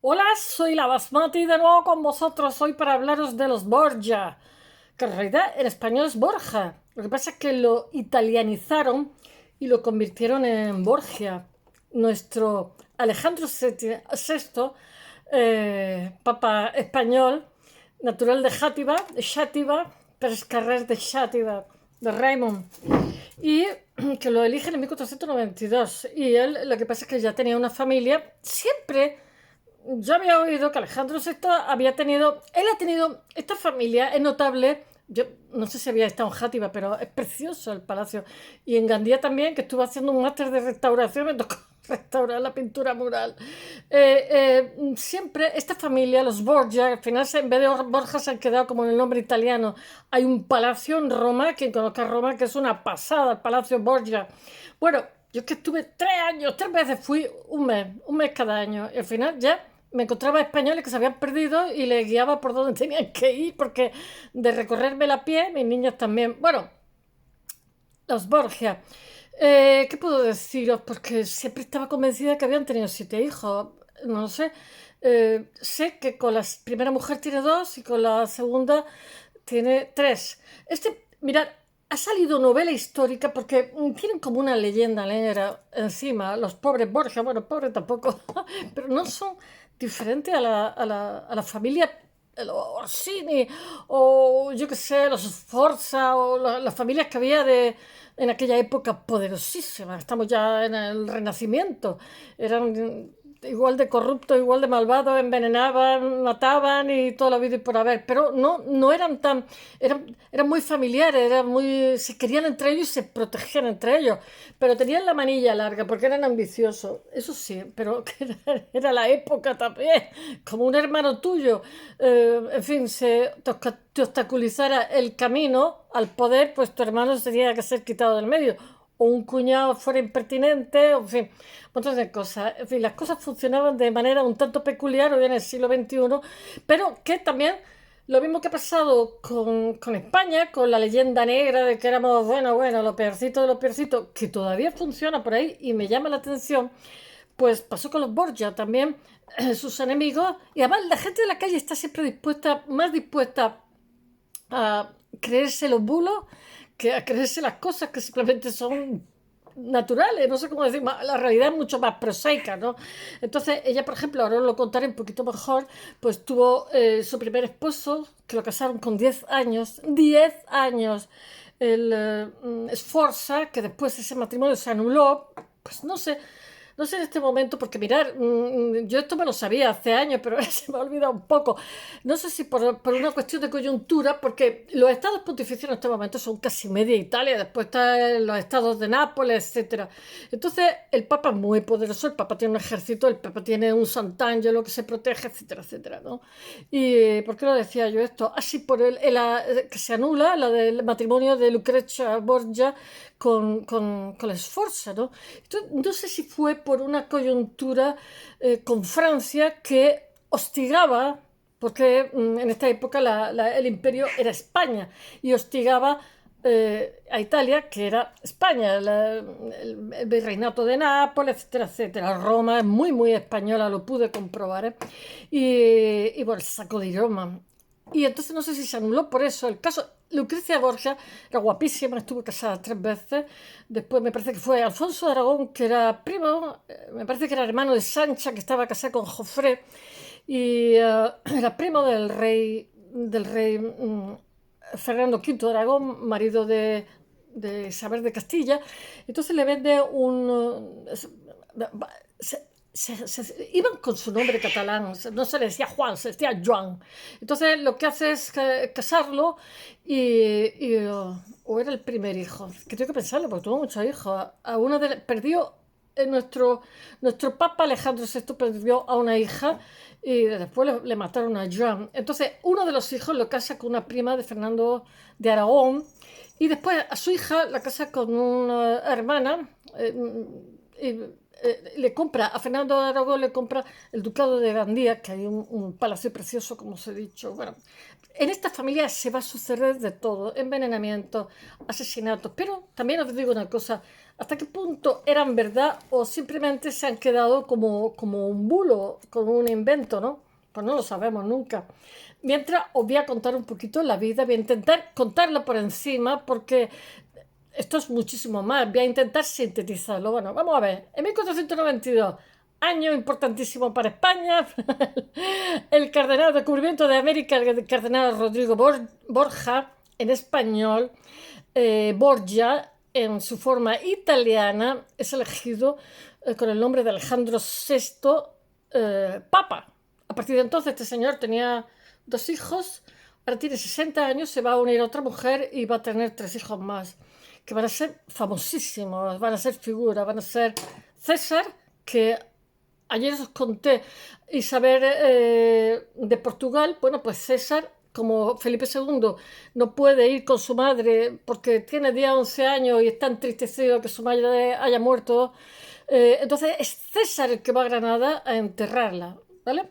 Hola, soy la Basmati de nuevo con vosotros hoy para hablaros de los Borgia, que en realidad en español es Borja. Lo que pasa es que lo italianizaron y lo convirtieron en Borgia. Nuestro Alejandro VI, papa español, natural de Xàtiva, Prescarrers de Xàtiva, de Raymond, y que lo eligen en 1492. Y él, lo que pasa es que ya tenía una familia, siempre yo había oído que Alejandro VI él ha tenido, esta familia es notable. Yo no sé si había estado en Játiva, pero es precioso el palacio. Y en Gandía también, que estuve haciendo un máster de restauración, me tocó restaurar la pintura mural. Siempre esta familia, los Borgia, al final en vez de Borja se han quedado como en el nombre italiano. Hay un palacio en Roma, quien conozca Roma, que es una pasada, el Palacio Borgia. Bueno, yo es que estuve 3 años, 3 veces fui un mes cada año. Y al final ya me encontraba españoles que se habían perdido y les guiaba por donde tenían que ir, porque de recorrerme la pie, mis niños también. Bueno, los Borgia. ¿Qué puedo deciros? Porque siempre estaba convencida de que habían tenido 7 hijos. No lo sé. Sé que con la primera mujer tiene 2 y con la segunda tiene 3. Mirad, ha salido novela histórica porque tienen como una leyenda negra encima. Los pobres Borgia, bueno, pobres tampoco, pero no son diferentes a la familia, los Orsini, o yo qué sé, los Sforza, o las familias que había en aquella época poderosísimas. Estamos ya en el Renacimiento. Eran igual de corruptos, igual de malvados, envenenaban, mataban y toda la vida y por haber. Pero no eran tan. Eran muy familiares, se querían entre ellos y se protegían entre ellos. Pero tenían la manilla larga porque eran ambiciosos. Eso sí, pero era la época también. Como un hermano tuyo, en fin, te obstaculizara el camino al poder, pues tu hermano tenía que ser quitado del medio. O un cuñado fuera impertinente, en fin, montones de cosas. En fin, las cosas funcionaban de manera un tanto peculiar hoy en el siglo XXI, pero que también lo mismo que ha pasado con España, con la leyenda negra de que éramos, bueno, lo peorcito de lo peorcito, que todavía funciona por ahí y me llama la atención, pues pasó con los Borgia también, sus enemigos, y además la gente de la calle está siempre más dispuesta a creerse los bulos que a creerse las cosas que simplemente son naturales, no sé cómo decir, la realidad es mucho más prosaica, ¿no? Entonces, ella, por ejemplo, ahora os lo contaré un poquito mejor, pues tuvo su primer esposo, que lo casaron con 10 años, el Sforza, que después ese matrimonio se anuló, pues no sé en este momento, porque mirar, yo esto me lo sabía hace años, pero ahora se me ha olvidado un poco. No sé si por una cuestión de coyuntura, porque los estados pontificios en este momento son casi media Italia, después están los estados de Nápoles, etcétera. Entonces, el Papa es muy poderoso, el Papa tiene un ejército, el Papa tiene un Sant'Angelo que se protege, etcétera, etcétera, ¿no? ¿Y por qué lo decía yo esto? Así por que se anula la del matrimonio de Lucrezia Borgia con la Sforza, ¿no? Entonces, no sé si fue por una coyuntura con Francia que hostigaba, porque en esta época el imperio era España, y hostigaba a Italia, que era España, el virreinato de Nápoles, etcétera, etcétera. Roma es muy, muy española, lo pude comprobar, ¿eh? Y bueno, se sacó de Roma. Y entonces no sé si se anuló por eso. El caso, Lucrecia Borgia era guapísima, estuvo casada 3 veces. Después me parece que fue Alfonso de Aragón, que era primo, me parece que era hermano de Sancha, que estaba casada con Jofré. Y era primo del rey Fernando V de Aragón, marido de Isabel de Castilla. Entonces le vende iban con su nombre catalán, no se le decía Juan, se le decía Joan. Entonces lo que hace es casarlo o era el primer hijo, que tengo que pensarlo porque tuvo muchos hijos. Perdió nuestro papa Alejandro VI perdió a una hija y después le mataron a Joan. Entonces uno de los hijos lo casa con una prima de Fernando de Aragón y después a su hija la casa con una hermana. Y le compra, a Fernando de Aragón le compra el ducado de Gandía, que hay un palacio precioso, como os he dicho. Bueno, en esta familia se va a suceder de todo, envenenamientos, asesinatos, pero también os digo una cosa, ¿hasta qué punto eran verdad o simplemente se han quedado como un bulo, como un invento, ¿no? Pues no lo sabemos nunca. Mientras os voy a contar un poquito la vida, voy a intentar contarla por encima porque esto es muchísimo más. Voy a intentar sintetizarlo. Bueno, vamos a ver. En 1492, año importantísimo para España, el cardenal descubrimiento de América, el cardenal Rodrigo Borja, en español, Borgia, en su forma italiana, es elegido con el nombre de Alejandro VI, papa. A partir de entonces, este señor tenía 2 hijos, ahora tiene 60 años, se va a unir a otra mujer y va a tener 3 hijos más, que van a ser famosísimos, van a ser figuras, van a ser César, que ayer os conté, Isabel de Portugal. Bueno, pues César, como Felipe II no puede ir con su madre porque tiene 10 11 años y está entristecido que su madre haya muerto, entonces es César el que va a Granada a enterrarla, ¿vale?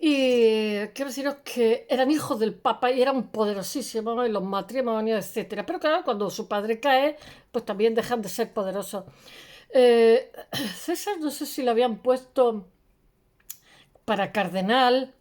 Y quiero deciros que eran hijos del Papa y eran poderosísimos en los matrimonios, etcétera. Pero claro, cuando su padre cae, pues también dejan de ser poderosos. Eh, César, no sé si lo habían puesto para cardenal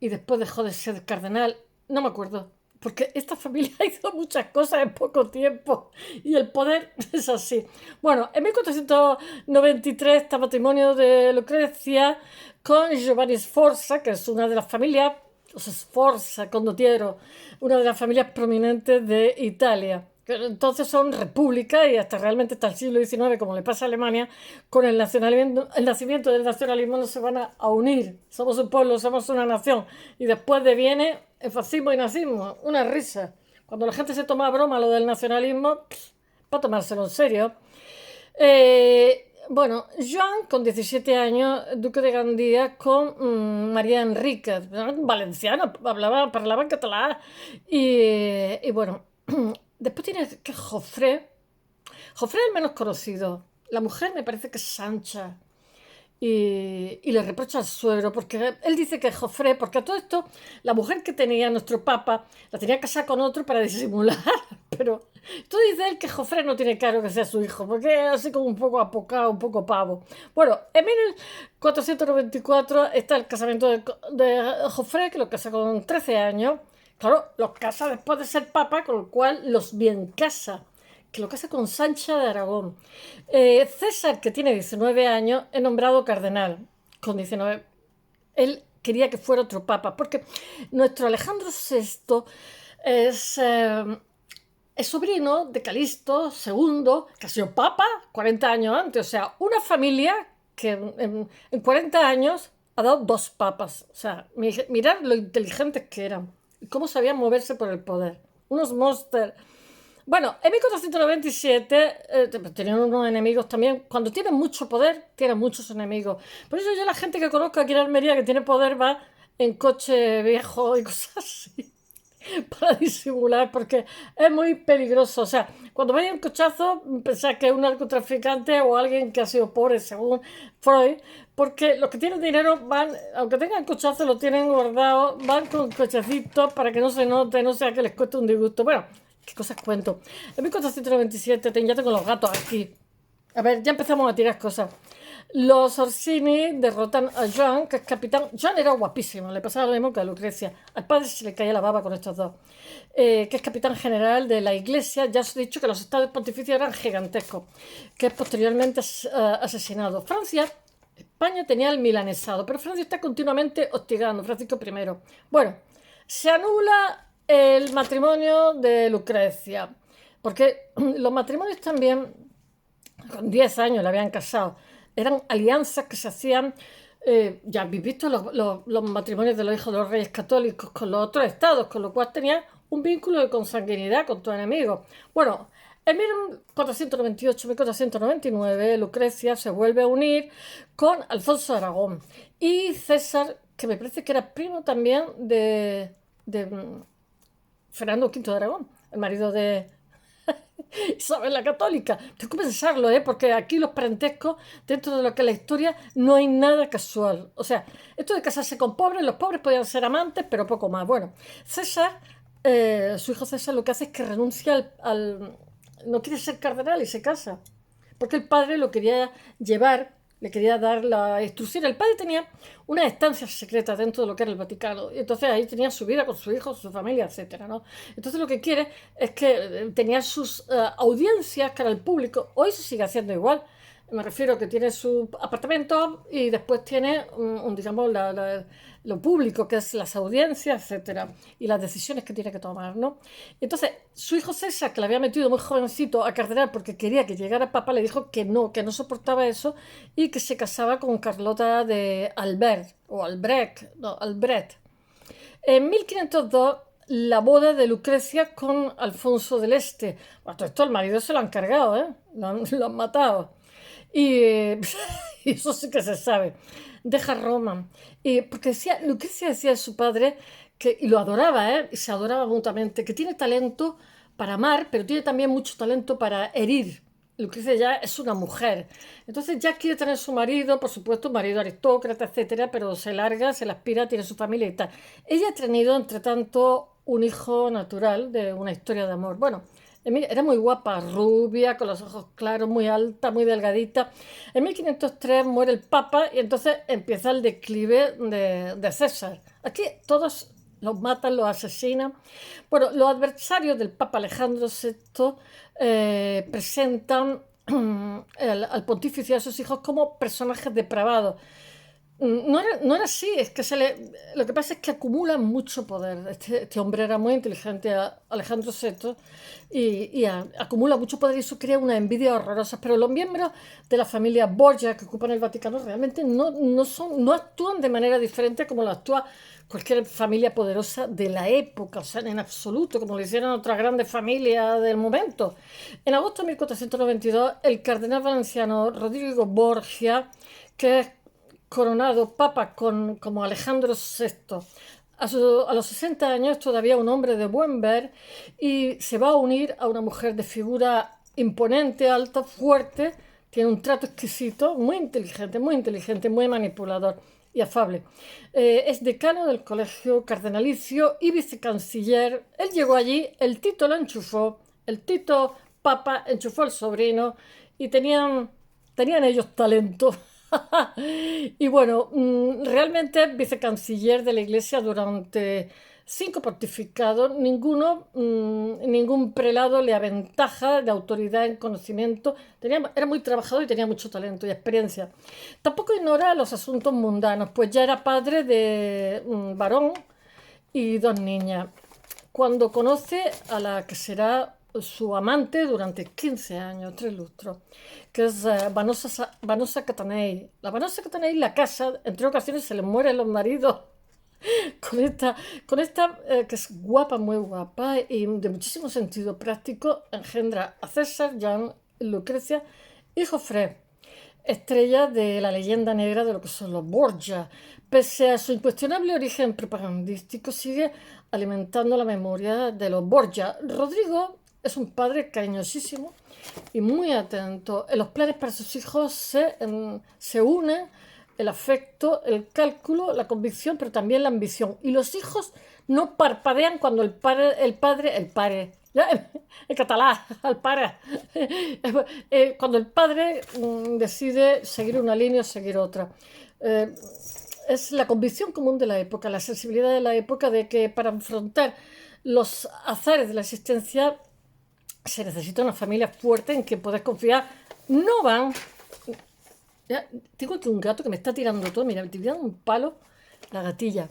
y después dejó de ser cardenal. No me acuerdo. Porque esta familia hizo muchas cosas en poco tiempo y el poder es así. Bueno, en 1493 está matrimonio de Lucrecia con Giovanni Sforza, que es una de las familias, los Sforza, condottiero, una de las familias prominentes de Italia. Entonces son república y hasta realmente hasta el siglo XIX, como le pasa a Alemania, con el nacimiento del nacionalismo no se van a unir. Somos un pueblo, somos una nación. Y después deviene el fascismo y nazismo. Una risa. Cuando la gente se toma a broma lo del nacionalismo, para tomárselo en serio. Bueno, Joan, con 17 años, duque de Gandía, con María Enríquez, valenciano, parlaba en catalán. Y bueno, después tienes que Jofré. Jofré es el menos conocido. La mujer me parece que es Sancha. Y le reprocha al suegro, porque él dice que es Jofré, porque a todo esto, la mujer que tenía nuestro papa, la tenía casada con otro para disimular. Pero tú dices él que Jofré no tiene claro que sea su hijo, porque es así como un poco apocado, un poco pavo. Bueno, en 1494 está el casamiento de Jofré, que lo casa con 13 años. Claro, los casa después de ser papa, con lo cual los bien casa, que lo casa con Sancha de Aragón. César, que tiene 19 años, es nombrado cardenal con 19. Él quería que fuera otro papa, porque nuestro Alejandro VI es, es sobrino de Calixto II, que ha sido papa 40 años antes. O sea, una familia que en 40 años ha dado 2 papas. O sea, mirad lo inteligentes que eran y cómo sabían moverse por el poder. Unos monsters. Bueno, en 1497 tenían unos enemigos también. Cuando tienen mucho poder, tienen muchos enemigos. Por eso yo la gente que conozco aquí en Almería que tiene poder va en coche viejo y cosas así para disimular, porque es muy peligroso. O sea, cuando vaya un cochazo, pensad que es un narcotraficante o alguien que ha sido pobre, según Freud, porque los que tienen dinero van, aunque tengan cochazo, lo tienen guardado, van con cochecitos para que no se note, no sea que les cueste un disgusto. Bueno, ¿qué cosas cuento? En 1497 ya tengo los gatos aquí. A ver, ya empezamos a tirar cosas. Los Orsini derrotan a Joan, que es capitán. Joan era guapísimo, le pasaba lo mismo que a Lucrecia. Al padre se le caía la baba con estos dos. Que es capitán general de la iglesia. Ya os he dicho que los estados pontificios eran gigantescos, que es posteriormente asesinado. Francia, España tenía el milanesado, pero Francia está continuamente hostigando. Francisco I. Bueno, se anula el matrimonio de Lucrecia, porque los matrimonios también con 10 años la habían casado. Eran alianzas que se hacían, ya habéis visto los matrimonios de los hijos de los reyes católicos con los otros estados, con lo cual tenían un vínculo de consanguinidad con tus enemigos. Bueno, en 1498-1499 Lucrecia se vuelve a unir con Alfonso de Aragón y César, que me parece que era primo también de Fernando V de Aragón, el marido de Isabel la Católica. Tengo que pensarlo, ¿eh? Porque aquí los parentescos, dentro de lo que es la historia, no hay nada casual. O sea, esto de casarse con pobres, los pobres podían ser amantes, pero poco más. Bueno, César, su hijo César, lo que hace es que renuncia no quiere ser cardenal y se casa. Porque el padre lo quería llevar, le quería dar la instrucción. El padre tenía una estancia secreta dentro de lo que era el Vaticano. Y entonces ahí tenía su vida con su hijo, su familia, etcétera, ¿no? Entonces lo que quiere es que tenía sus audiencias cara al público. Hoy se sigue haciendo igual. Me refiero que tiene su apartamento y después tiene, digamos, lo público, que es las audiencias, etcétera, y las decisiones que tiene que tomar, ¿no? Entonces, su hijo César, que le había metido muy jovencito a cardenal porque quería que llegara papa, le dijo que no soportaba eso y que se casaba con Carlota de Albert, o Albrecht, no, Albrecht. En 1502, la boda de Lucrecia con Alfonso del Este. Bueno, todo esto el marido se lo han cargado, ¿eh? Lo han matado. Y, y eso sí que se sabe. Deja Roma. Y porque Lucrecia decía de su padre, y lo adoraba, ¿eh? Y se adoraba mutuamente, que tiene talento para amar, pero tiene también mucho talento para herir. Lucrecia ya es una mujer. Entonces ya quiere tener su marido, por supuesto, un marido aristócrata, etcétera, pero se larga, se la aspira, tiene su familia y tal. Ella ha tenido, entre tanto, un hijo natural de una historia de amor. Bueno, era muy guapa, rubia, con los ojos claros, muy alta, muy delgadita. En 1503 muere el Papa y entonces empieza el declive de César. Aquí todos los matan, los asesinan. Bueno, los adversarios del Papa Alejandro VI presentan al pontífice y a sus hijos como personajes depravados. No era así, es que lo que pasa es que acumula mucho poder. Este hombre era muy inteligente, Alejandro VI, y acumula mucho poder y eso crea una envidia horrorosa. Pero los miembros de la familia Borgia que ocupan el Vaticano realmente no actúan de manera diferente como lo actúa cualquier familia poderosa de la época, o sea, en absoluto, como lo hicieron otras grandes familias del momento. En agosto de 1492, el cardenal valenciano Rodrigo Borgia, que es coronado papa como Alejandro VI. A los 60 años todavía un hombre de buen ver y se va a unir a una mujer de figura imponente, alta, fuerte, tiene un trato exquisito, muy inteligente, muy manipulador y afable. Es decano del colegio cardenalicio y vicecanciller. Él llegó allí, el Tito lo enchufó, el Tito Papa enchufó al sobrino y tenían ellos talento. Y bueno, realmente vicecanciller de la Iglesia durante 5 pontificados, ningún prelado le aventaja de autoridad en conocimiento. Era muy trabajador y tenía mucho talento y experiencia. Tampoco ignora los asuntos mundanos, pues ya era padre de un varón y 2 niñas. Cuando conoce a la que será su amante durante 15 años, 3 lustros, que es Vanosa Catanei. La Vanosa Catanei la casa, entre ocasiones se le mueren los maridos con esta que es guapa, muy guapa y de muchísimo sentido práctico, engendra a César, Jean, Lucrecia y Joffre, estrella de la leyenda negra de lo que son los Borgia. Pese a su incuestionable origen propagandístico, sigue alimentando la memoria de los Borgia. Rodrigo es un padre cariñosísimo y muy atento. En los planes para sus hijos se une el afecto, el cálculo, la convicción, pero también la ambición. Y los hijos no parpadean cuando el padre, ya, en catalán, al pare, cuando el padre decide seguir una línea o seguir otra. Es la convicción común de la época, la sensibilidad de la época de que para afrontar los azares de la existencia se necesita una familia fuerte en que puedes confiar. No van. Ya, tengo aquí un gato que me está tirando todo. Mira, me está tirando un palo la gatilla.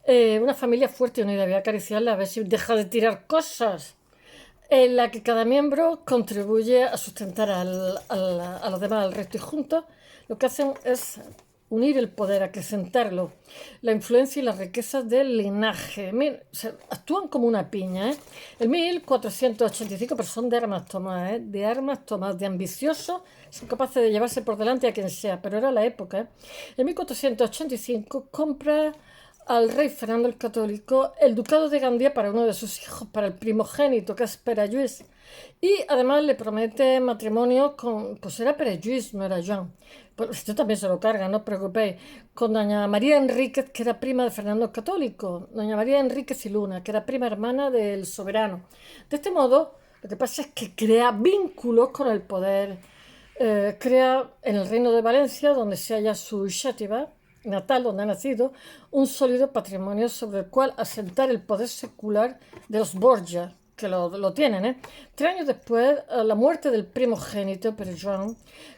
Una familia fuerte y unida. Voy a acariciarla a ver si deja de tirar cosas. En la que cada miembro contribuye a sustentar a los demás, al resto. Y juntos lo que hacen es unir el poder, acrecentarlo, la influencia y las riquezas del linaje. Actúan como una piña, ¿eh? En 1485, pero son de armas tomadas, de ambiciosos, son capaces de llevarse por delante a quien sea, pero era la época, ¿eh? En 1485 compra al rey Fernando el Católico el ducado de Gandía para uno de sus hijos, para el primogénito, que es Pere Lluís. Y además le promete matrimonio con, pues era Pere Lluís, no era Joan. Pues esto también se lo carga, no os preocupéis. Con doña María Enríquez, que era prima de Fernando el Católico. Doña María Enríquez y Luna, que era prima hermana del soberano. De este modo, lo que pasa es que crea vínculos con el poder. Crea en el reino de Valencia, donde se halla su Xàtiva natal, donde ha nacido, un sólido patrimonio sobre el cual asentar el poder secular de los Borgia, que lo tienen. 3 años después, a la muerte del primogénito, Pere Joan,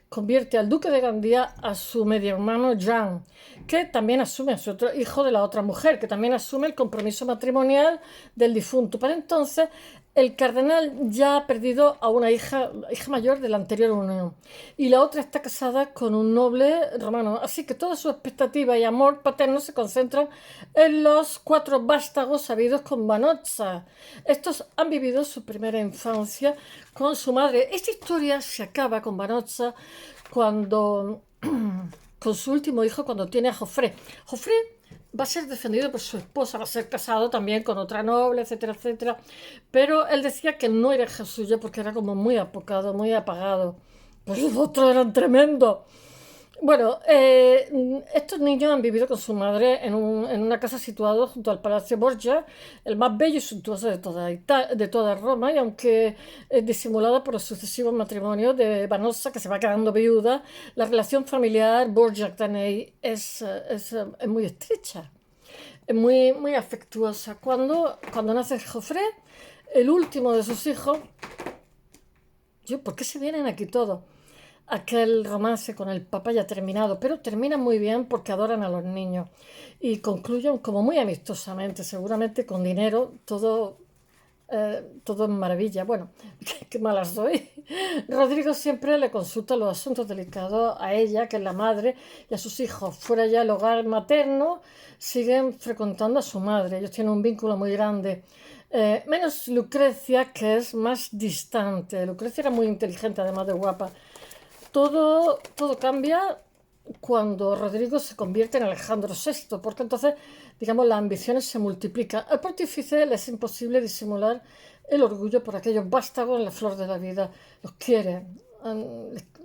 convierte al duque de Gandía a su medio hermano Jean, que también asume a su otro hijo de la otra mujer, que también asume el compromiso matrimonial del difunto. Para entonces, el cardenal ya ha perdido a una hija mayor de la anterior unión y la otra está casada con un noble romano. Así que toda su expectativa y amor paterno se concentran en los 4 vástagos habidos con Vanozza. Estos han vivido su primera infancia con su madre. Esta historia se acaba con Vanozza cuando con su último hijo, cuando tiene a Jofré. Jofré va a ser defendido por su esposa, va a ser casado también con otra noble, etcétera, etcétera. Pero él decía que no era hija suya porque era como muy apocado, muy apagado. Pues los otros eran tremendos. Bueno, estos niños han vivido con su madre en una casa situada junto al Palacio Borgia, el más bello y suntuoso de toda Roma, y aunque disimulada por los sucesivos matrimonios de Vanozza, que se va quedando viuda, la relación familiar Borgia-Tanei es muy estrecha, es muy afectuosa. Cuando nace Jofré, el último de sus hijos, ¿por qué se vienen aquí todos? Aquel romance con el papá ya terminado, pero termina muy bien porque adoran a los niños y concluyen como muy amistosamente, seguramente con dinero, todo es maravilla. Bueno, qué mala soy. Rodrigo siempre le consulta los asuntos delicados a ella, que es la madre, y a sus hijos. Fuera ya el hogar materno, siguen frecuentando a su madre. Ellos tienen un vínculo muy grande. Menos Lucrecia, que es más distante. Lucrecia era muy inteligente, además de guapa. Todo cambia cuando Rodrigo se convierte en Alejandro VI, porque entonces, digamos, las ambiciones se multiplican. Al pontífice le es imposible disimular el orgullo por aquellos vástagos en la flor de la vida. Los quiere,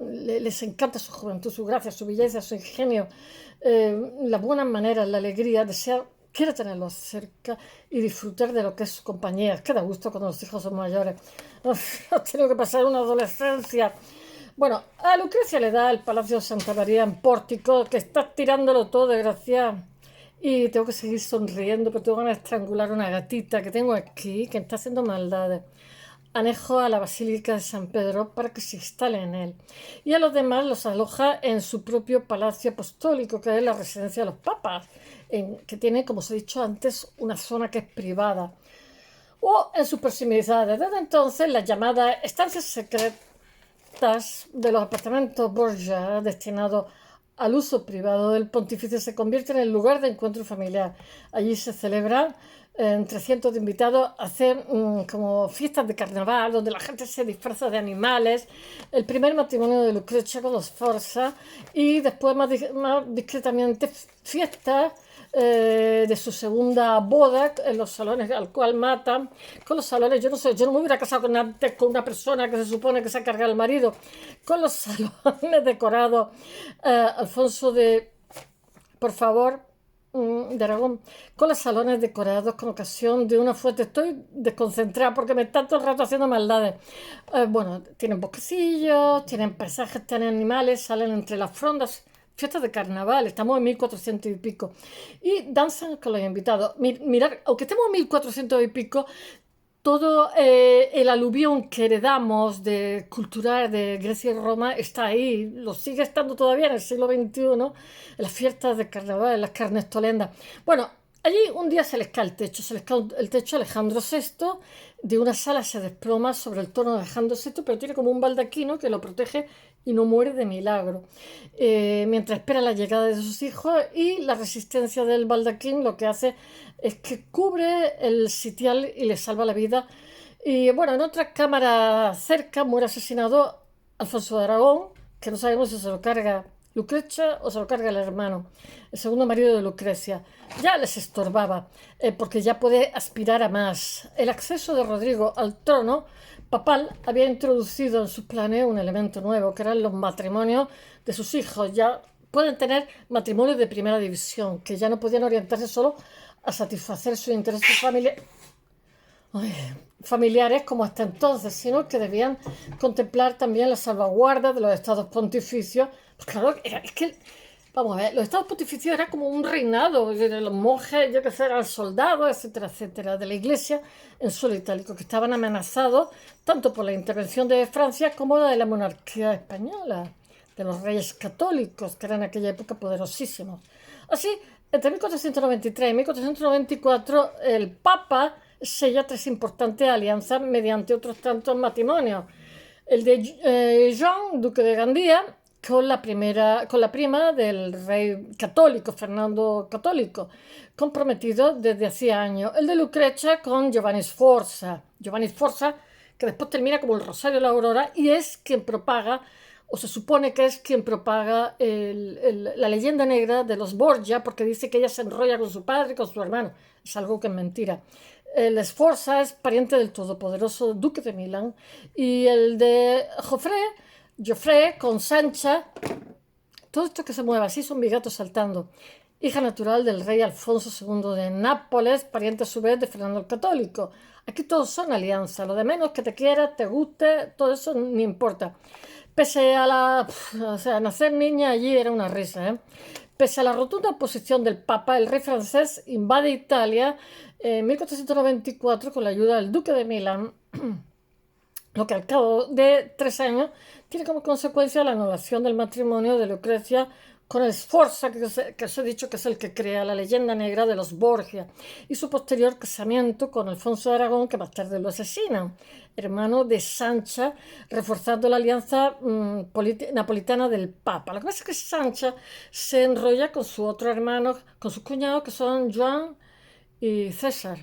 les encanta su juventud, su gracia, su belleza, su ingenio, las buenas maneras, la alegría, quiere tenerlos cerca y disfrutar de lo que es su compañía. Es que da gusto cuando los hijos son mayores. Has tenido que pasar una adolescencia. Bueno, a Lucrecia le da el Palacio de Santa María en Pórtico, que está tirándolo todo, desgraciada. Y tengo que seguir sonriendo, porque tengo ganas de estrangular una gatita que tengo aquí, que está haciendo maldades. Anejo a la Basílica de San Pedro para que se instale en él. Y a los demás los aloja en su propio Palacio Apostólico, que es la residencia de los papas, que tiene, como os he dicho antes, una zona que es privada. O en sus proximidades. Desde entonces, las llamadas estancias secretas de los apartamentos Borgia destinados al uso privado del pontífice se convierten en el lugar de encuentro familiar. Allí se celebran entre cientos de invitados, hacen como fiestas de carnaval donde la gente se disfraza de animales, el primer matrimonio de Lucrecia con los Sforza y después más discretamente fiestas de su segunda boda en los salones al cual matan, con los salones, yo no sé, yo no me hubiera casado antes con una persona que se supone que se ha cargado al marido, con los salones decorados, Alfonso por favor, de Aragón, con los salones decorados con ocasión de una fuente. Estoy desconcentrada porque me están todo el rato haciendo maldades. Bueno, tienen bosquecillos, tienen paisajes, tienen animales, salen entre las frondas, fiestas de carnaval, estamos en 1400 y pico, y danzan con los invitados. Mirad, aunque estemos en 1400 y pico, todo el aluvión que heredamos de cultural de Grecia y Roma está ahí, lo sigue estando todavía en el siglo XXI, en las fiestas de carnaval, en las carnestolendas. Bueno, allí un día se les cae el techo, el techo a Alejandro VI, de una sala se desploma sobre el trono de Alejandro VI, pero tiene como un baldaquino que lo protege y no muere de milagro. Mientras espera la llegada de sus hijos, y la resistencia del baldaquín lo que hace es que cubre el sitial y le salva la vida. Y bueno, en otra cámara cerca muere asesinado Alfonso de Aragón, que no sabemos si se lo carga Lucrecia o se lo carga el hermano, el segundo marido de Lucrecia. Ya les estorbaba, porque ya puede aspirar a más. El acceso de Rodrigo al trono papal había introducido en sus planes un elemento nuevo, que eran los matrimonios de sus hijos. Ya pueden tener matrimonios de primera división, que ya no podían orientarse solo a satisfacer sus intereses familiares como hasta entonces, sino que debían contemplar también la salvaguarda de los estados pontificios. Pues claro, es que, vamos a ver, los estados pontificios era como un reinado, de los monjes, yo que sé, eran soldados, etcétera, etcétera, de la iglesia en suelo itálico, que estaban amenazados tanto por la intervención de Francia como la de la monarquía española, de los reyes católicos, que eran en aquella época poderosísimos. Así, entre 1493 y 1494, el Papa sella tres importantes alianzas mediante otros tantos matrimonios. El de Jean, duque de Gandía, con la prima del rey católico, Fernando Católico, comprometido desde hacía años. El de Lucrecia con Giovanni Sforza. Giovanni Sforza, que después termina como el Rosario de la Aurora y es quien propaga, o se supone que es quien propaga la leyenda negra de los Borgia, porque dice que ella se enrolla con su padre y con su hermano. Es algo que es mentira. El Sforza es pariente del todopoderoso duque de Milán y el de Joffre con Sancha, todo esto que se mueve así son mis gatos saltando, hija natural del rey Alfonso II de Nápoles, pariente a su vez de Fernando el Católico. Aquí todos son alianzas, lo de menos que te quiera, te guste, todo eso ni importa. Pese a o sea, nacer niña allí era una risa, ¿eh? Pese a la rotunda oposición del Papa, el rey francés invade Italia en 1494 con la ayuda del duque de Milán, lo que al cabo de 3 años tiene como consecuencia la anulación del matrimonio de Lucrecia con el Sforza, que os he dicho que es el que crea la leyenda negra de los Borgia, y su posterior casamiento con Alfonso de Aragón, que más tarde lo asesina, hermano de Sancha, reforzando la alianza napolitana del Papa. Lo que pasa es que Sancha se enrolla con su otro hermano, con sus cuñados, que son Joan y César.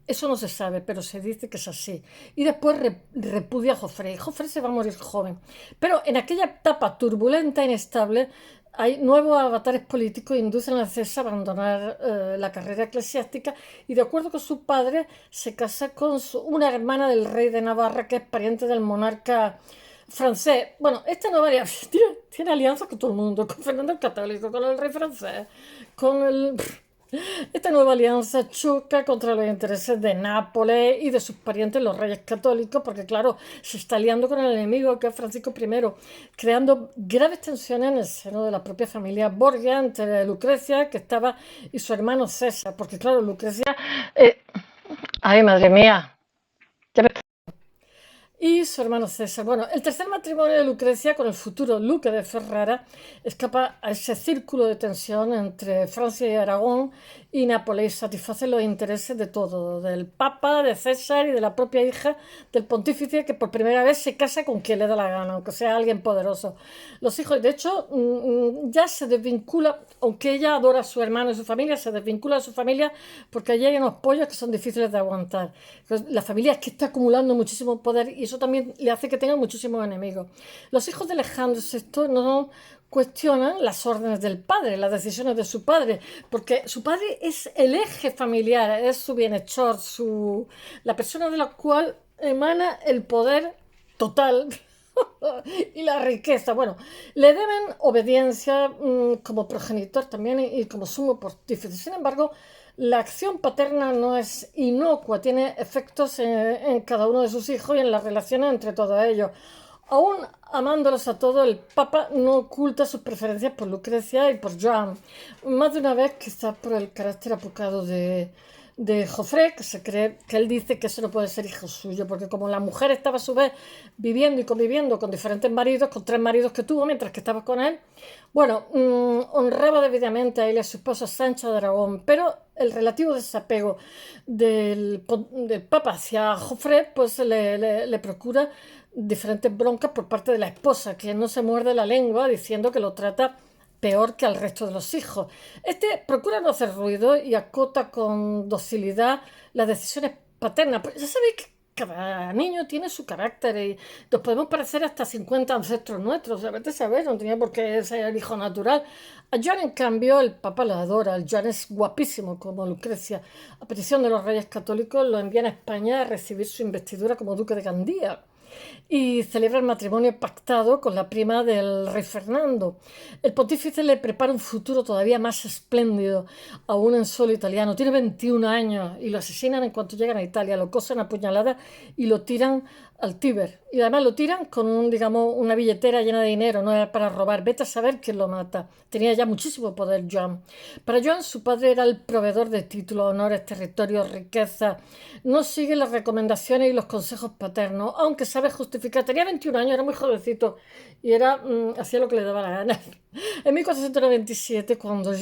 Eso no se sabe, pero se dice que es así. Y después repudia a Joffre. Joffre se va a morir joven. Pero en aquella etapa turbulenta e inestable, hay nuevos avatares políticos que inducen a César a abandonar la carrera eclesiástica y de acuerdo con su padre se casa con una hermana del rey de Navarra que es pariente del monarca francés. Bueno, esta nueva alianza tiene alianza con todo el mundo, con Fernando el Católico, con el rey francés, con el... Esta nueva alianza choca contra los intereses de Nápoles y de sus parientes los reyes católicos, porque claro, se está aliando con el enemigo que es Francisco I, creando graves tensiones en el seno de la propia familia Borgia entre Lucrecia, que estaba, y su hermano César, porque claro, Lucrecia... Ay, madre mía, ya me y su hermano César. Bueno, el tercer matrimonio de Lucrecia con el futuro duque de Ferrara escapa a ese círculo de tensión entre Francia y Aragón y Nápoles, satisface los intereses de todo, del Papa, de César y de la propia hija del pontífice que por primera vez se casa con quien le da la gana, aunque sea alguien poderoso. Los hijos, de hecho, ya se desvincula, aunque ella adora a su hermano y su familia, se desvincula de su familia porque allí hay unos pollos que son difíciles de aguantar. La familia es que está acumulando muchísimo poder y eso también le hace que tenga muchísimos enemigos. Los hijos de Alejandro VI no cuestionan las órdenes del padre, las decisiones de su padre, porque su padre es el eje familiar, es su bienhechor, la persona de la cual emana el poder total y la riqueza. Bueno, le deben obediencia como progenitor también y como sumo pontífice. Sin embargo, la acción paterna no es inocua, tiene efectos en cada uno de sus hijos y en las relaciones entre todos ellos. Aún amándolos a todos, el Papa no oculta sus preferencias por Lucrecia y por Joan. Más de una vez, quizás por el carácter apocado de Joffre, que se cree que él dice que eso no puede ser hijo suyo, porque como la mujer estaba a su vez viviendo y conviviendo con diferentes maridos, con 3 maridos que tuvo mientras que estaba con él, bueno, honraba debidamente a él y a su esposa Sancha de Aragón, pero el relativo desapego del Papa hacia Joffre pues le procura diferentes broncas por parte de la esposa, que no se muerde la lengua diciendo que lo trata peor que al resto de los hijos. Este procura no hacer ruido y acota con docilidad las decisiones paternas. Pero ya sabéis cada niño tiene su carácter y nos podemos parecer hasta 50 ancestros nuestros, o sea, vete a saber, no tenía por qué ser el hijo natural. A Joan, en cambio, el Papa lo adora. El Joan es guapísimo como Lucrecia. A petición de los Reyes Católicos lo envían a España a recibir su investidura como duque de Gandía y celebra el matrimonio pactado con la prima del rey Fernando. El pontífice le prepara un futuro todavía más espléndido, aún en suelo italiano. Tiene 21 años y lo asesinan en cuanto llegan a Italia, lo cosen a puñaladas y lo tiran al Tíber. Y además lo tiran con una billetera llena de dinero, no era para robar. Vete a saber quién lo mata. Tenía ya muchísimo poder Joan. Para Joan, su padre era el proveedor de títulos, honores, territorios, riqueza. No sigue las recomendaciones y los consejos paternos, aunque sabe justificar. Tenía 21 años, era muy jovencito y hacía lo que le daba la gana. En 1497, cuando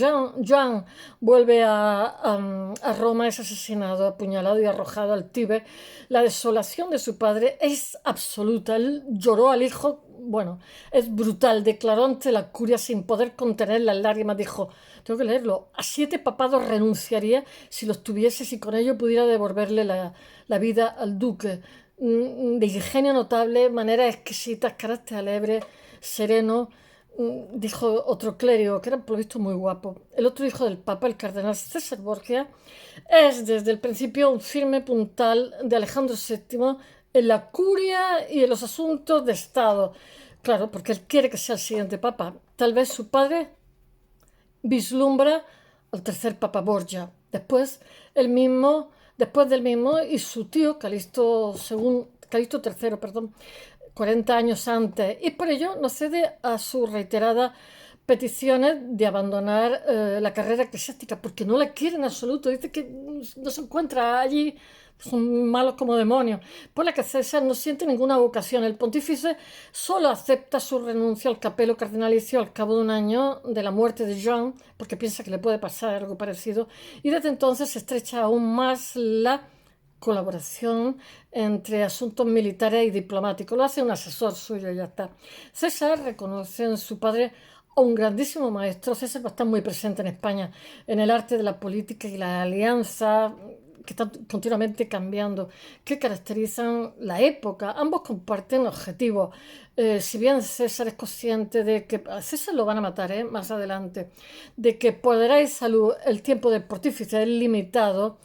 Joan vuelve a Roma, es asesinado, apuñalado y arrojado al Tíber. La desolación de su padre es absoluta. Él lloró al hijo, bueno, es brutal. Declaró ante la curia sin poder contener las lágrimas. Dijo, tengo que leerlo, a 7 papados renunciaría si los tuviese, si con ello pudiera devolverle la vida al duque. De ingenio notable, maneras exquisitas, carácter alegre, sereno. Dijo otro clérigo, que era por lo visto muy guapo. El otro hijo del Papa, el cardenal César Borgia, es desde el principio un firme puntal de Alejandro VII en la curia y en los asuntos de Estado. Claro, porque él quiere que sea el siguiente Papa. Tal vez su padre vislumbra al tercer Papa Borgia. Después del mismo y su tío Calixto III, 40 años antes, y por ello no cede a sus reiteradas peticiones de abandonar la carrera eclesiástica, porque no la quiere en absoluto. Dice que no se encuentra allí, son malos como demonios, por la que César no siente ninguna vocación. El pontífice solo acepta su renuncia al capelo cardinalicio al cabo de un año de la muerte de Joan, porque piensa que le puede pasar algo parecido, y desde entonces se estrecha aún más la colaboración entre asuntos militares y diplomáticos. Lo hace un asesor suyo y ya está. César reconoce en su padre a un grandísimo maestro. César va a estar muy presente en España en el arte de la política y la alianza que están continuamente cambiando, que caracterizan la época. Ambos comparten objetivos. Si bien César es consciente de que a César lo van a matar más adelante, de que poder y salud, el tiempo del pontífice es limitado,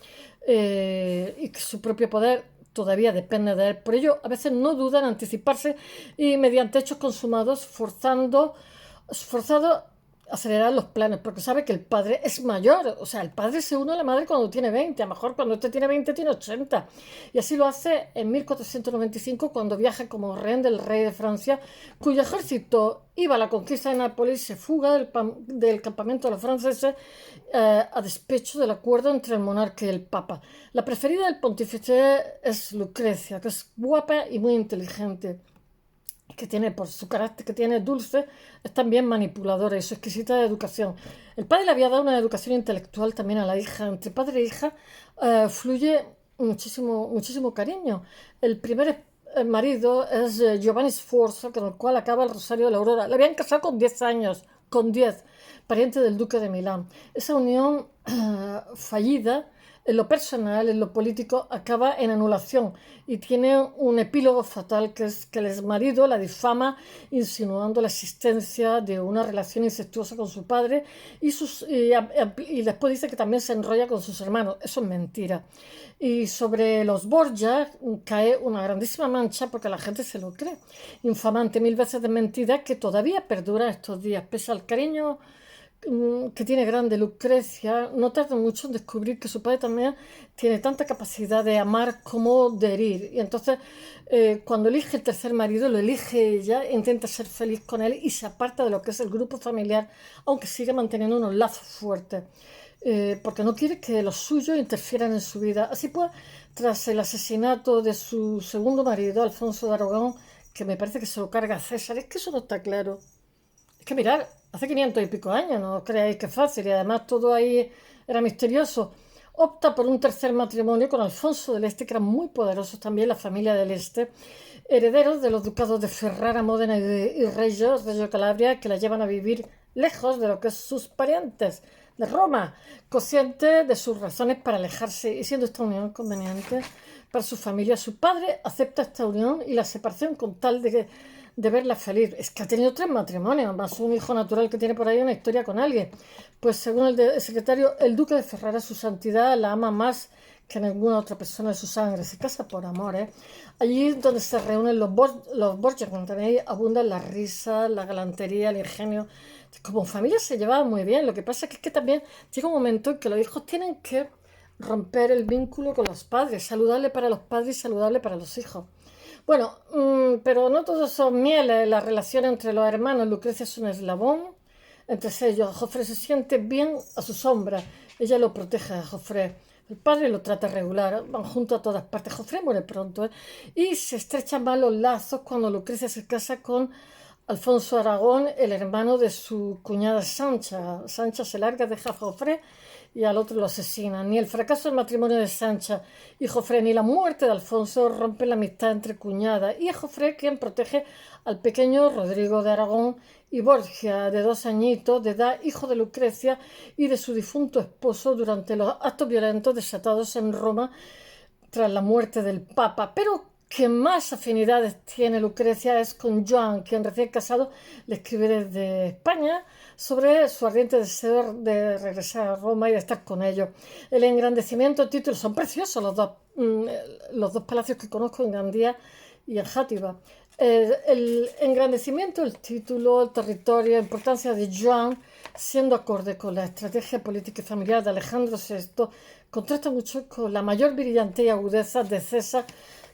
y que su propio poder todavía depende de él. Por ello, a veces no duda en anticiparse y mediante hechos consumados forzado a acelerar los planes, porque sabe que el padre es mayor. O sea, el padre se une a la madre cuando tiene 20, a lo mejor cuando este tiene 20 tiene 80. Y así lo hace en 1495 cuando viaja como rehén del rey de Francia, cuyo ejército iba a la conquista de Nápoles, se fuga del campamento de los franceses a despecho del acuerdo entre el monarca y el papa. La preferida del pontífice es Lucrecia, que es guapa y muy inteligente, que tiene, por su carácter que tiene dulce, es también manipuladora y su exquisita educación. El padre le había dado una educación intelectual también a la hija. Entre padre e hija fluye muchísimo cariño. El primer marido es Giovanni Sforza, con el cual acaba el Rosario de la Aurora. Le habían casado con 10 años, con 10, pariente del duque de Milán. Esa unión fallida, en lo personal, en lo político, acaba en anulación y tiene un epílogo fatal, que es que el exmarido la difama insinuando la existencia de una relación incestuosa con su padre y después dice que también se enrolla con sus hermanos. Eso es mentira. Y sobre los Borgia cae una grandísima mancha porque la gente se lo cree. Infamante, 1000 veces desmentida, que todavía perdura estos días, pese al cariño que tiene grande Lucrecia. No tarda mucho en descubrir que su padre también tiene tanta capacidad de amar como de herir. Y entonces, cuando elige el tercer marido, lo elige ella, intenta ser feliz con él y se aparta de lo que es el grupo familiar, aunque sigue manteniendo unos lazos fuertes. Porque no quiere que los suyos interfieran en su vida. Así pues, tras el asesinato de su segundo marido, Alfonso de Aragón, que me parece que se lo carga a César, es que eso no está claro. Es que mirar, hace 500 y pico años, no creáis que es fácil, y además todo ahí era misterioso. Opta por un tercer matrimonio con Alfonso del Este, que eran muy poderosos también, la familia del Este, herederos de los ducados de Ferrara, Módena y Reggio Calabria, que la llevan a vivir lejos de lo que es sus parientes de Roma, consciente de sus razones para alejarse, y siendo esta unión conveniente, para su familia. Su padre acepta esta unión y la separación con tal de verla feliz. Es que ha tenido 3 matrimonios, más un hijo natural que tiene por ahí una historia con alguien. Pues según el secretario, el duque de Ferrara, su santidad, la ama más que ninguna otra persona de su sangre. Se casa por amor, ¿eh? Allí donde se reúnen los Borgia, como tenéis, abundan la risa, la galantería, el ingenio. Como familia se llevaban muy bien. Lo que pasa es que también llega un momento en que los hijos tienen que romper el vínculo con los padres, saludable para los padres y saludable para los hijos. Bueno, pero no todos son mieles. La relación entre los hermanos, Lucrecia es un eslabón entre ellos. Joffre se siente bien a su sombra. Ella lo protege a Joffre. El padre lo trata regular, van juntos a todas partes. Joffre muere pronto, ¿eh? Y se estrechan más los lazos cuando Lucrecia se casa con Alfonso Aragón, el hermano de su cuñada Sancha. Sancha se larga, deja a Joffre y al otro lo asesina. Ni el fracaso del matrimonio de Sancha y Joffre ni la muerte de Alfonso rompen la amistad entre cuñadas. Y es Joffre quien protege al pequeño Rodrigo de Aragón y Borgia, de 2 añitos de edad, hijo de Lucrecia y de su difunto esposo durante los actos violentos desatados en Roma tras la muerte del Papa. Pero que más afinidades tiene Lucrecia es con Joan, quien recién casado le escribe desde España sobre su ardiente deseo de regresar a Roma y de estar con ellos. El engrandecimiento, el título, son preciosos los dos palacios que conozco en Gandía y en Játiva. El engrandecimiento, el título, el territorio, la importancia de Joan, siendo acorde con la estrategia política y familiar de Alejandro VI, contrasta mucho con la mayor brillantez y agudeza de César,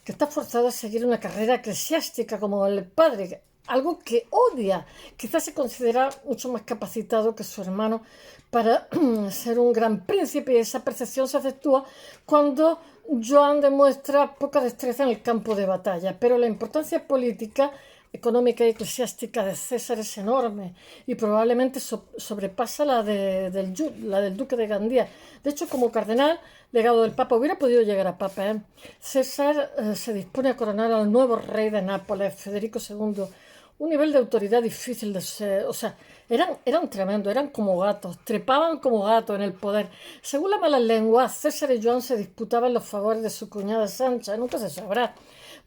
que está forzado a seguir una carrera eclesiástica como el padre, algo que odia. Quizás se considera mucho más capacitado que su hermano para ser un gran príncipe, y esa percepción se efectúa cuando Joan demuestra poca destreza en el campo de batalla, pero la importancia política, económica y eclesiástica de César es enorme y probablemente sobrepasa la del duque de Gandía. De hecho, como cardenal, legado del Papa, hubiera podido llegar a Papa, ¿eh? César se dispone a coronar al nuevo rey de Nápoles, Federico II. Un nivel de autoridad difícil de ser. O sea, eran tremendos, eran como gatos, trepaban como gatos en el poder. Según la mala lengua, César y Joan se disputaban los favores de su cuñada Sancha, nunca se sabrá.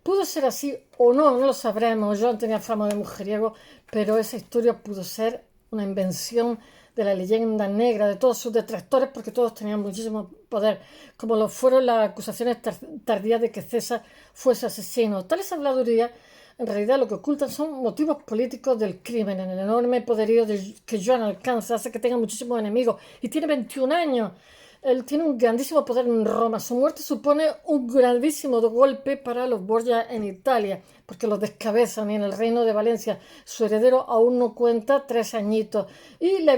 Pudo ser así o no, no lo sabremos. Joan tenía fama de mujeriego, pero esa historia pudo ser una invención de la leyenda negra, de todos sus detractores, porque todos tenían muchísimo poder, como lo fueron las acusaciones tardías de que César fuese asesino. Tales habladurías, en realidad, lo que ocultan son motivos políticos del crimen. En el enorme poderío que Joan alcanza hace que tenga muchísimos enemigos y tiene 21 años. Él tiene un grandísimo poder en Roma. Su muerte supone un grandísimo golpe para los Borgia en Italia, porque los descabezan, y en el reino de Valencia su heredero aún no cuenta 3 añitos. Y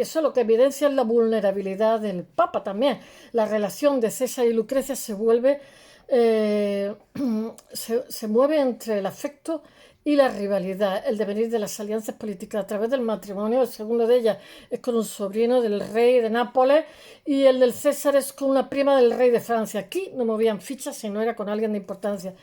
eso lo que evidencia es la vulnerabilidad del Papa también. La relación de César y Lucrecia se mueve entre el afecto y la rivalidad, el devenir de las alianzas políticas a través del matrimonio. El segundo de ellas es con un sobrino del rey de Nápoles y el del César es con una prima del rey de Francia. Aquí no movían fichas si no era con alguien de importancia.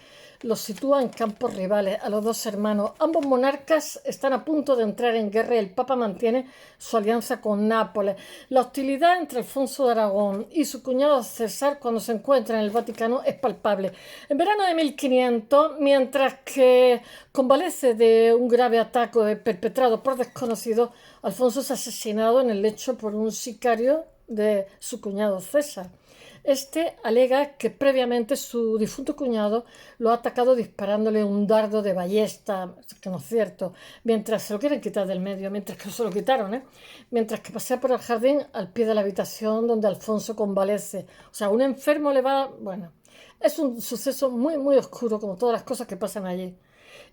Los sitúa en campos rivales a los dos hermanos. Ambos monarcas están a punto de entrar en guerra y el Papa mantiene su alianza con Nápoles. La hostilidad entre Alfonso de Aragón y su cuñado César cuando se encuentran en el Vaticano es palpable. En verano de 1500, mientras que convalece de un grave ataque perpetrado por desconocidos, Alfonso es asesinado en el lecho por un sicario de su cuñado César. Este alega que previamente su difunto cuñado lo ha atacado disparándole un dardo de ballesta, que no es cierto, mientras se lo quieren quitar del medio, mientras que se lo quitaron, mientras que pasea por el jardín al pie de la habitación donde Alfonso convalece. O sea, un enfermo le va... Bueno, es un suceso muy, muy oscuro, como todas las cosas que pasan allí.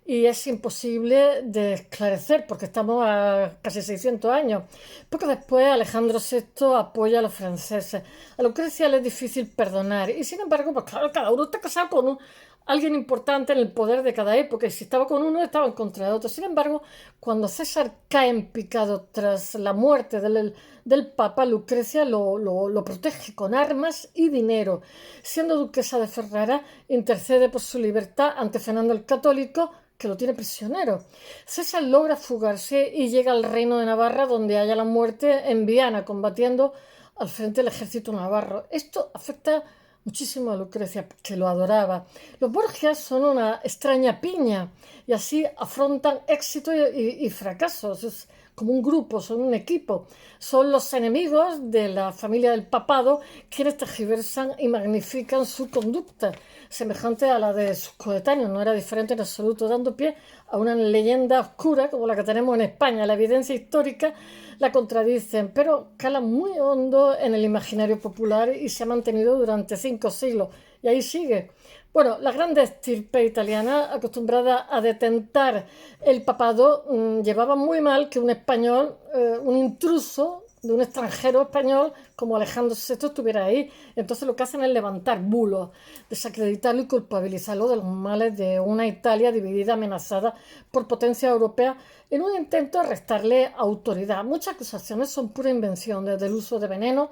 Y es imposible de esclarecer porque estamos a casi 600 años. Poco después Alejandro VI apoya a los franceses. A Lucrecia le es difícil perdonar y sin embargo, pues claro, cada uno está casado con alguien importante en el poder de cada época y si estaba con uno estaba en contra de otro. Sin embargo, cuando César cae en picado tras la muerte del Papa, Lucrecia lo protege con armas y dinero. Siendo duquesa de Ferrara, intercede por su libertad ante Fernando el Católico, que lo tiene prisionero. César logra fugarse y llega al reino de Navarra, donde halla la muerte en Viana, combatiendo al frente del ejército navarro. Esto afecta muchísimo a Lucrecia, que lo adoraba. Los Borgia son una extraña piña y así afrontan éxito y fracasos. Es como un grupo, son un equipo. Son los enemigos de la familia del papado quienes tergiversan y magnifican su conducta, semejante a la de sus coetáneos. No era diferente en absoluto, dando pie a una leyenda oscura como la que tenemos en España. La evidencia histórica la contradicen, pero cala muy hondo en el imaginario popular y se ha mantenido durante 5 siglos. Y ahí sigue. Bueno, la grande estirpe italiana, acostumbrada a detentar el papado, llevaba muy mal que un español, un intruso de un extranjero español como Alejandro VI estuviera ahí. Entonces lo que hacen es levantar bulos, desacreditarlo y culpabilizarlo de los males de una Italia dividida, amenazada por potencia europea, en un intento de restarle autoridad. Muchas acusaciones son pura invención, desde el uso de veneno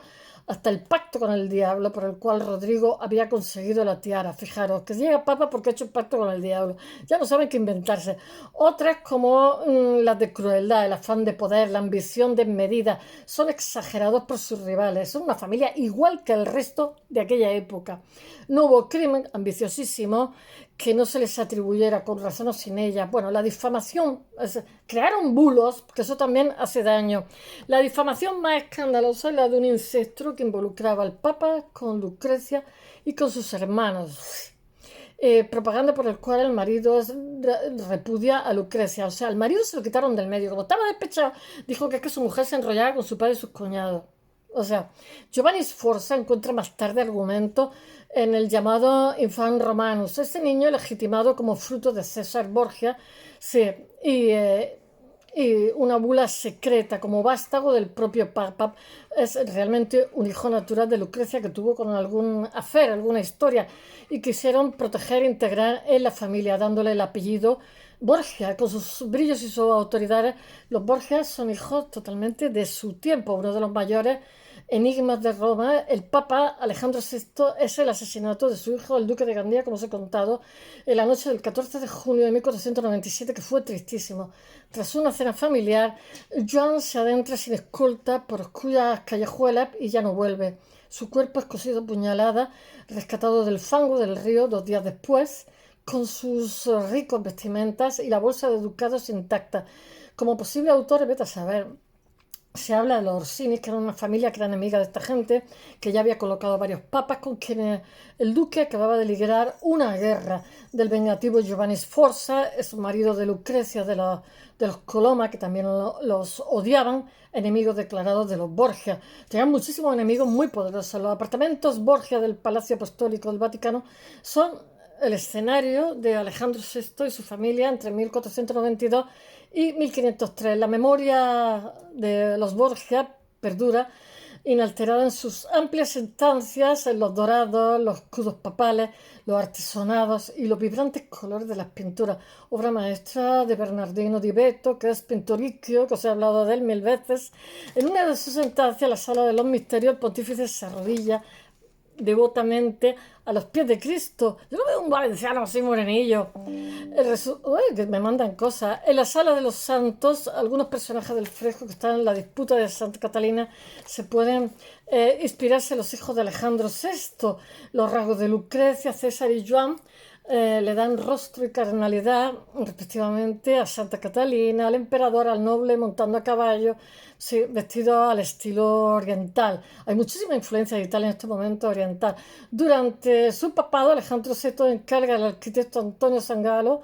hasta el pacto con el diablo por el cual Rodrigo había conseguido la tiara. Fijaros, que llega Papa porque ha hecho un pacto con el diablo. Ya no saben qué inventarse. Otras, como las de crueldad, el afán de poder, la ambición desmedida, son exagerados por sus rivales. Son una familia igual que el resto de aquella época. No hubo crimen ambiciosísimo que no se les atribuyera con razón o sin ella. Bueno, la difamación, crearon bulos, que eso también hace daño. La difamación más escandalosa es la de un incesto que involucraba al Papa con Lucrecia y con sus hermanos. Propaganda por el cual el marido repudia a Lucrecia. O sea, al marido se lo quitaron del medio. Como estaba despechado, dijo que es que su mujer se enrollaba con su padre y sus cuñados. O sea, Giovanni Sforza encuentra más tarde argumento en el llamado Infam Romanus, ese niño legitimado como fruto de César Borgia, sí, y una bula secreta como vástago del propio Papa. Es realmente un hijo natural de Lucrecia que tuvo con algún afer, alguna historia, y quisieron proteger e integrar en la familia, dándole el apellido Borgia, con sus brillos y sus autoridades. Los Borgia son hijos totalmente de su tiempo. Uno de los mayores enigmas de Roma, el Papa Alejandro VI, es el asesinato de su hijo, el duque de Gandía, como os he contado, en la noche del 14 de junio de 1497, que fue tristísimo. Tras una cena familiar, Joan se adentra sin escolta por oscuras callejuelas y ya no vuelve. Su cuerpo es cosido a puñalada, rescatado del fango del río 2 días después, con sus ricos vestimentas y la bolsa de ducados intacta. Como posible autor, vete a saber. Se habla de los Orsini, que eran una familia que era enemiga de esta gente, que ya había colocado varios papas con quienes el duque acababa de liderar una guerra. Del vengativo Giovanni Sforza, es marido de Lucrecia, de los Coloma, que también los odiaban, enemigos declarados de los Borgia. Tenían muchísimos enemigos muy poderosos. Los apartamentos Borgia del Palacio Apostólico del Vaticano son el escenario de Alejandro VI y su familia entre 1492 y 1503. La memoria de los Borgia perdura inalterada en sus amplias estancias, en los dorados, los escudos papales, los artesonados y los vibrantes colores de las pinturas. Obra maestra de Bernardino di Beto, que es pintoricchio, que os he hablado de él 1000 veces. En una de sus estancias, la sala de los misterios, el pontífice se arrodilla devotamente a los pies de Cristo. Yo no veo un valenciano así morenillo. Uy, que me mandan cosas. En la sala de los santos, algunos personajes del fresco que están en la disputa de Santa Catalina se pueden inspirarse en los hijos de Alejandro VI. Los rasgos de Lucrecia, César y Joan le dan rostro y carnalidad respectivamente a Santa Catalina, al emperador, al noble montando a caballo, sí, vestido al estilo oriental. Hay muchísima influencia de Italia en este momento oriental. Durante su papado, Alejandro VI encarga al arquitecto Antonio Sangalo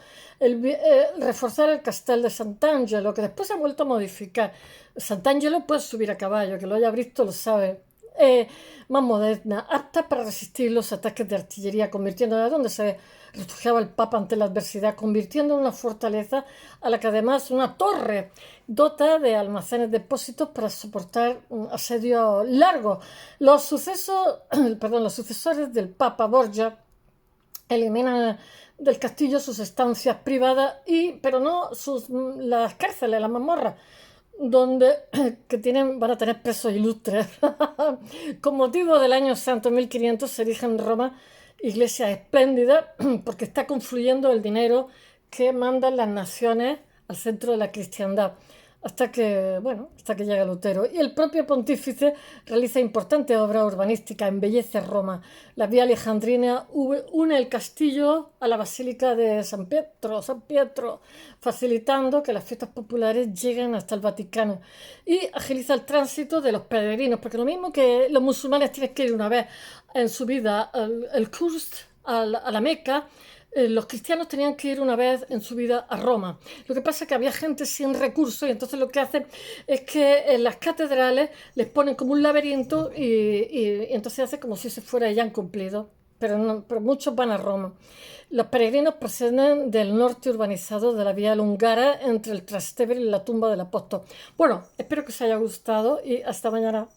reforzar el castel de Sant'Angelo, que después se ha vuelto a modificar. Sant'Angelo puede subir a caballo, que lo haya visto lo sabe. Más moderna, apta para resistir los ataques de artillería, convirtiéndola donde se refugiaba el Papa ante la adversidad, convirtiendo en una fortaleza a la que además una torre dota de almacenes depósitos para soportar un asedio largo. Los sucesores del Papa Borgia eliminan del castillo sus estancias privadas pero no las cárceles, las mazmorras, donde van a tener presos ilustres. Con motivo del año santo 1500 se erige en Roma iglesia espléndida porque está confluyendo el dinero que mandan las naciones al centro de la cristiandad. hasta que llega Lutero. Y el propio pontífice realiza importantes obras urbanísticas, embellece Roma. La vía Alejandrina une el castillo a la Basílica de San Pietro, facilitando que las fiestas populares lleguen hasta el Vaticano. Y agiliza el tránsito de los peregrinos, porque lo mismo que los musulmanes tienen que ir una vez en su vida al Qurs, a la Meca, los cristianos tenían que ir una vez en su vida a Roma. Lo que pasa es que había gente sin recursos y entonces lo que hacen es que en las catedrales les ponen como un laberinto y entonces hace como si se fuera ya han cumplido. Pero, no, pero muchos van a Roma. Los peregrinos proceden del norte urbanizado de la vía Lungara entre el Trastevere y la tumba del apóstol. Bueno, espero que os haya gustado y hasta mañana.